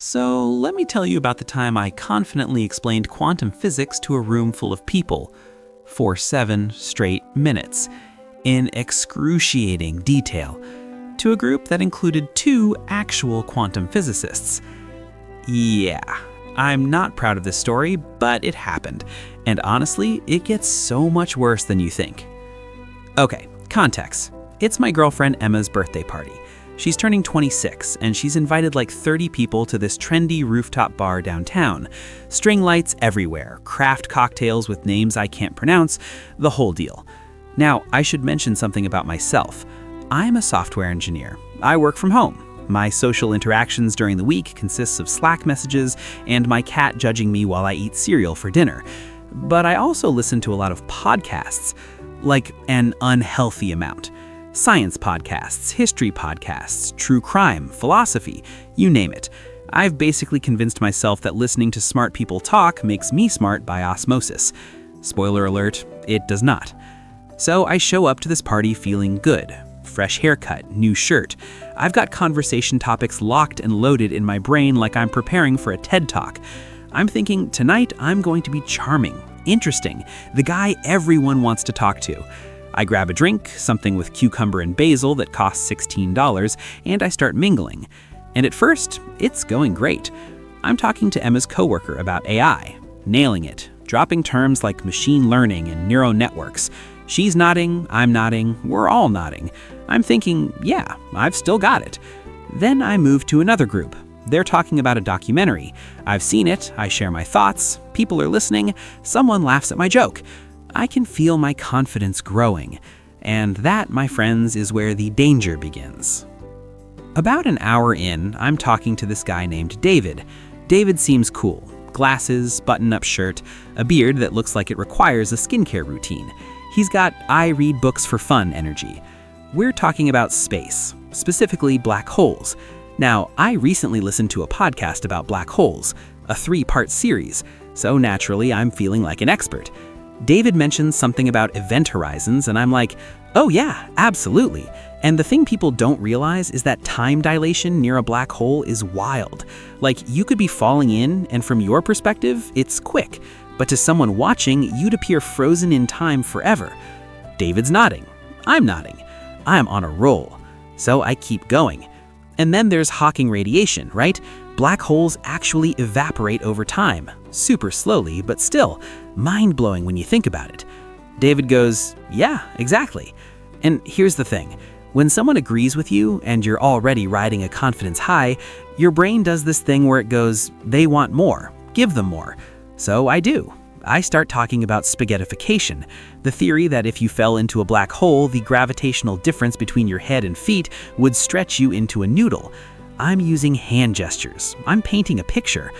So let me tell you about the time I confidently explained quantum physics to a room full of people for 7 straight minutes in excruciating detail to a group that included 2 actual quantum physicists. Yeah, I'm not proud of this story, but it happened, and honestly, it gets so much worse than you think. Okay, context. It's my girlfriend Emma's birthday party. She's turning 26, and she's invited like 30 people to this trendy rooftop bar downtown. String lights everywhere, craft cocktails with names I can't pronounce, the whole deal. Now, I should mention something about myself. I'm a software engineer. I work from home. My social interactions during the week consists of Slack messages and my cat judging me while I eat cereal for dinner. But I also listen to a lot of podcasts, like an unhealthy amount. Science podcasts, history podcasts, true crime, philosophy, you name it. I've basically convinced myself that listening to smart people talk makes me smart by osmosis. Spoiler alert, it does not. So I show up to this party feeling good. Fresh haircut, new shirt. I've got conversation topics locked and loaded in my brain like I'm preparing for a TED Talk. I'm thinking tonight I'm going to be charming, interesting, the guy everyone wants to talk to. I grab a drink, something with cucumber and basil that costs $16, and I start mingling. And at first, it's going great. I'm talking to Emma's coworker about AI, nailing it, dropping terms like machine learning and neural networks. She's nodding, I'm nodding, we're all nodding. I'm thinking, yeah, I've still got it. Then I move to another group. They're talking about a documentary. I've seen it, I share my thoughts, people are listening, someone laughs at my joke. I can feel my confidence growing. And that, my friends, is where the danger begins. About an hour in, I'm talking to this guy named David. David seems cool. Glasses, button-up shirt, a beard that looks like it requires a skincare routine. He's got I read books for fun energy. We're talking about space, specifically black holes. Now, I recently listened to a podcast about black holes, a 3-part series, so naturally I'm feeling like an expert. David mentions something about event horizons, and I'm like, oh yeah, absolutely. And the thing people don't realize is that time dilation near a black hole is wild. Like, you could be falling in, and from your perspective, it's quick. But to someone watching, you'd appear frozen in time forever. David's nodding. I'm nodding. I'm on a roll. So I keep going. And then there's Hawking radiation, right? Black holes actually evaporate over time. Super slowly, but still, mind-blowing when you think about it. David goes, yeah, exactly. And here's the thing. When someone agrees with you and you're already riding a confidence high, your brain does this thing where it goes, they want more, give them more. So I do. I start talking about spaghettification, the theory that if you fell into a black hole, the gravitational difference between your head and feet would stretch you into a noodle. I'm using hand gestures. I'm painting a picture.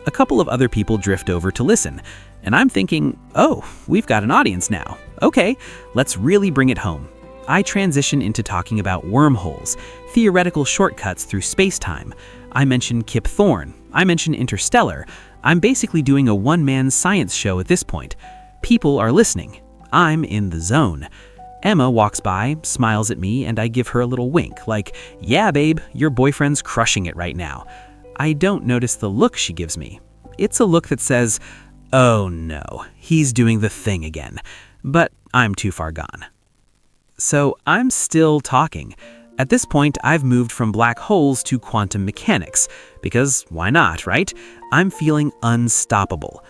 A couple of other people drift over to listen, and I'm thinking, oh, we've got an audience now. Okay, let's really bring it home. I transition into talking about wormholes, theoretical shortcuts through space-time. I mention Kip Thorne. I mention Interstellar. I'm basically doing a one-man science show at this point. People are listening. I'm in the zone. Emma walks by, smiles at me, and I give her a little wink, like, yeah, babe, your boyfriend's crushing it right now. I don't notice the look she gives me. It's a look that says, oh no, he's doing the thing again. But I'm too far gone. So I'm still talking. At this point, I've moved from black holes to quantum mechanics, because why not, right? I'm feeling unstoppable.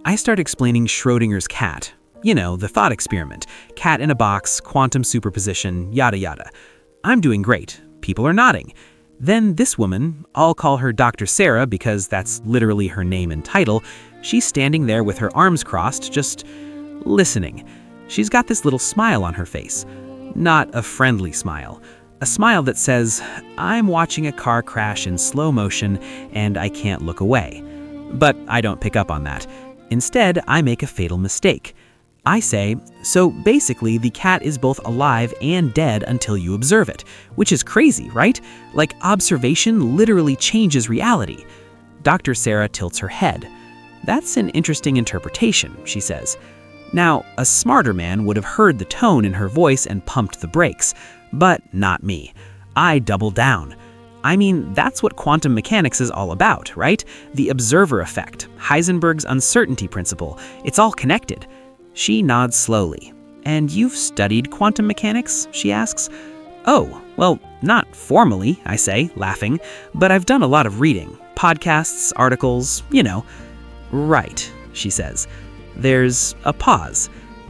I start explaining Schrödinger's cat. You know, the thought experiment, cat in a box, quantum superposition, yada yada. I'm doing great. People are nodding. Then this woman, I'll call her Dr. Sarah because that's literally her name and title, she's standing there with her arms crossed, just listening. She's got this little smile on her face. Not a friendly smile. A smile that says, I'm watching a car crash in slow motion and I can't look away. But I don't pick up on that. Instead, I make a fatal mistake. I say, so basically the cat is both alive and dead until you observe it, which is crazy, right? Like observation literally changes reality. Dr. Sarah tilts her head. That's an interesting interpretation, she says. Now, a smarter man would have heard the tone in her voice and pumped the brakes, but not me. I double down. I mean, that's what quantum mechanics is all about, right? The observer effect, Heisenberg's uncertainty principle. It's all connected. She nods slowly. And you've studied quantum mechanics? She asks. Oh, well, not formally, I say, laughing, but I've done a lot of reading. Podcasts, articles, you know. Right, she says. There's a pause.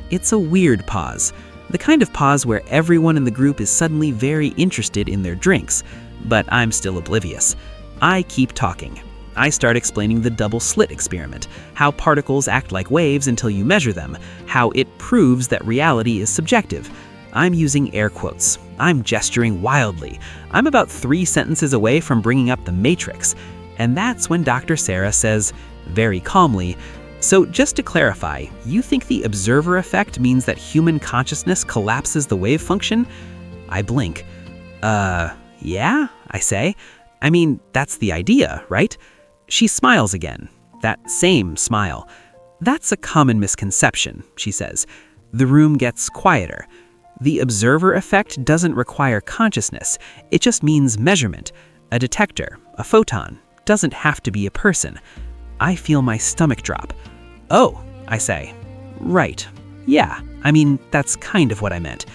It's a weird pause. The kind of pause where everyone in the group is suddenly very interested in their drinks. But I'm still oblivious. I keep talking. I start explaining the double slit experiment, how particles act like waves until you measure them, how it proves that reality is subjective. I'm using air quotes. I'm gesturing wildly. I'm about 3 sentences away from bringing up the matrix. And that's when Dr. Sarah says, very calmly, so just to clarify, you think the observer effect means that human consciousness collapses the wave function? I blink. Yeah, I say. I mean, that's the idea, right? She smiles again. That same smile. That's a common misconception, she says. The room gets quieter. The observer effect doesn't require consciousness. It just means measurement. A detector, a photon, doesn't have to be a person. I feel my stomach drop. Oh, I say. Right. Yeah, I mean, that's kind of what I meant.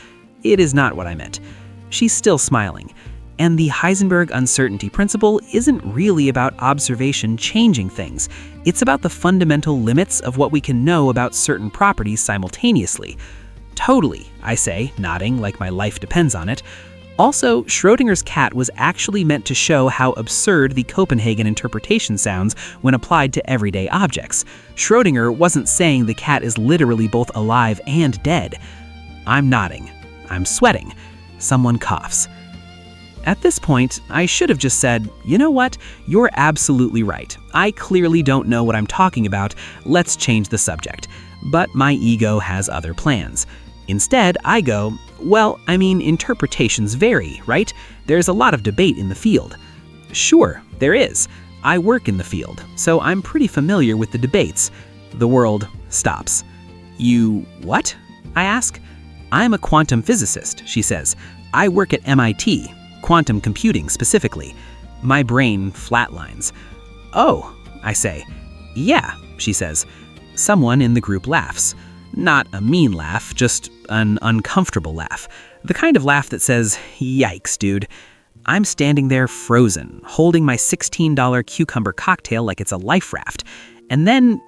It is not what I meant. She's still smiling. And the Heisenberg uncertainty principle isn't really about observation changing things. It's about the fundamental limits of what we can know about certain properties simultaneously. Totally, I say, nodding like my life depends on it. Also, Schrödinger's cat was actually meant to show how absurd the Copenhagen interpretation sounds when applied to everyday objects. Schrödinger wasn't saying the cat is literally both alive and dead. I'm nodding. I'm sweating. Someone coughs. At this point, I should have just said, you know what? You're absolutely right. I clearly don't know what I'm talking about. Let's change the subject. But my ego has other plans. Instead, I go, well, I mean, interpretations vary, right? There's a lot of debate in the field. Sure, there is. I work in the field, so I'm pretty familiar with the debates. The world stops. You what? I ask. I'm a quantum physicist, she says. I work at MIT. Quantum computing specifically. My brain flatlines. Oh, I say. Yeah, she says. Someone in the group laughs. Not a mean laugh, just an uncomfortable laugh. The kind of laugh that says, yikes, dude. I'm standing there frozen, holding my $16 cucumber cocktail like it's a life raft. And then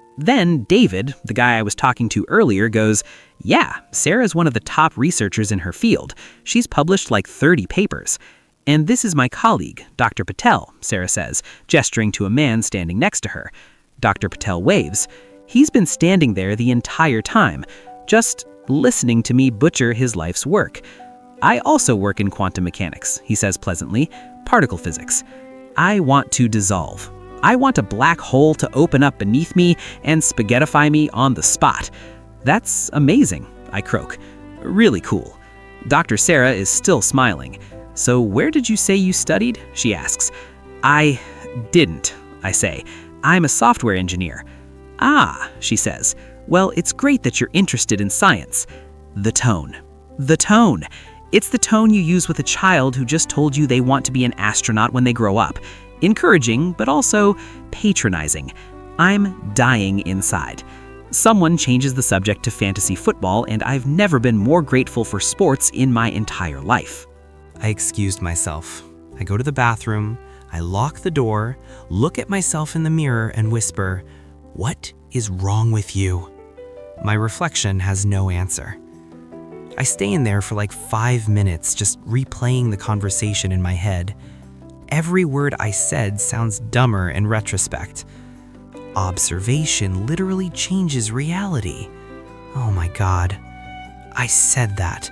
David, the guy I was talking to earlier, goes, yeah, Sarah's one of the top researchers in her field. She's published like 30 papers. And this is my colleague, Dr. Patel, Sarah says, gesturing to a man standing next to her. Dr. Patel waves. He's been standing there the entire time, just listening to me butcher his life's work. I also work in quantum mechanics, he says pleasantly, particle physics. I want to dissolve. I want a black hole to open up beneath me and spaghettify me on the spot. That's amazing, I croak. Really cool. Dr. Sarah is still smiling. So where did you say you studied? She asks. I didn't, I say. I'm a software engineer. Ah, she says. Well, it's great that you're interested in science. The tone. The tone. It's the tone you use with a child who just told you they want to be an astronaut when they grow up. Encouraging, but also patronizing. I'm dying inside. Someone changes the subject to fantasy football, and I've never been more grateful for sports in my entire life. I excused myself. I go to the bathroom, I lock the door, look at myself in the mirror and whisper, "What is wrong with you?" My reflection has no answer. I stay in there for like 5 minutes just replaying the conversation in my head. Every word I said sounds dumber in retrospect. Observation literally changes reality. Oh my God. I said that.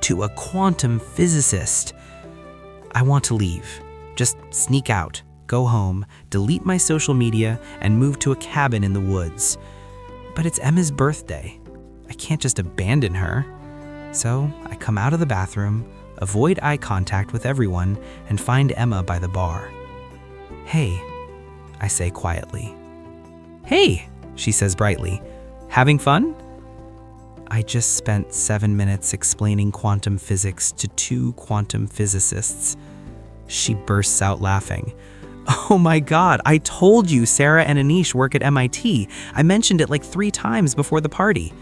To a quantum physicist. I want to leave. Just sneak out, go home, delete my social media, and move to a cabin in the woods. But it's Emma's birthday. I can't just abandon her. So I come out of the bathroom, avoid eye contact with everyone, and find Emma by the bar. "Hey," I say quietly. "Hey," she says brightly. "Having fun?" I just spent 7 minutes explaining quantum physics to 2 quantum physicists. She bursts out laughing. Oh my God, I told you Sarah and Anish work at MIT. I mentioned it like 3 times before the party.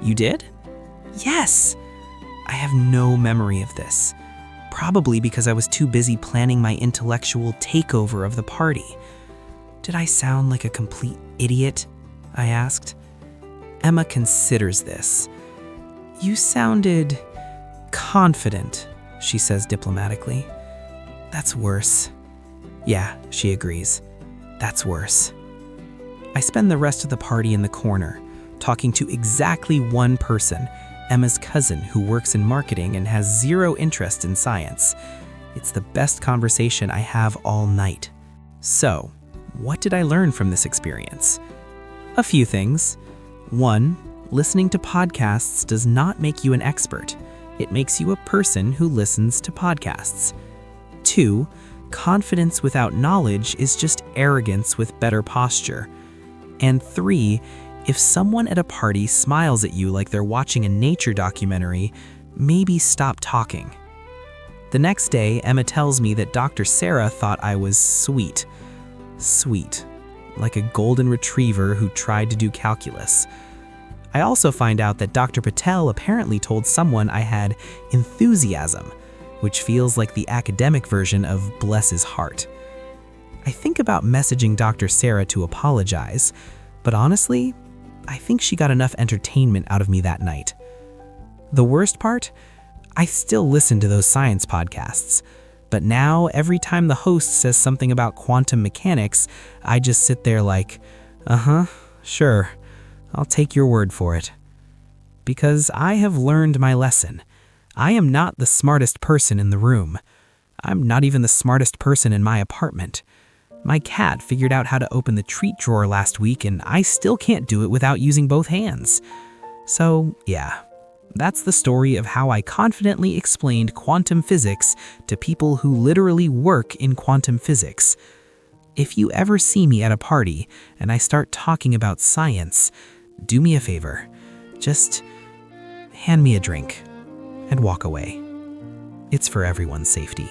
You did? Yes. I have no memory of this. Probably because I was too busy planning my intellectual takeover of the party. Did I sound like a complete idiot? I asked. Emma considers this. You sounded confident, she says diplomatically. That's worse. Yeah, she agrees. That's worse. I spend the rest of the party in the corner, talking to exactly one person, Emma's cousin who works in marketing and has zero interest in science. It's the best conversation I have all night. So, what did I learn from this experience? A few things. 1, listening to podcasts does not make you an expert. It makes you a person who listens to podcasts. 2, confidence without knowledge is just arrogance with better posture. And 3, if someone at a party smiles at you like they're watching a nature documentary, maybe stop talking. The next day, Emma tells me that Dr. Sarah thought I was sweet. Sweet. Like a golden retriever who tried to do calculus. I also find out that Dr. Patel apparently told someone I had enthusiasm, which feels like the academic version of bless his heart. I think about messaging Dr. Sarah to apologize, but honestly, I think she got enough entertainment out of me that night. The worst part? I still listen to those science podcasts, but now every time the host says something about quantum mechanics, I just sit there like, sure, I'll take your word for it. Because I have learned my lesson. I am not the smartest person in the room. I'm not even the smartest person in my apartment. My cat figured out how to open the treat drawer last week, and I still can't do it without using both hands. So, yeah, that's the story of how I confidently explained quantum physics to people who literally work in quantum physics. If you ever see me at a party and I start talking about science, do me a favor. Just hand me a drink and walk away. It's for everyone's safety.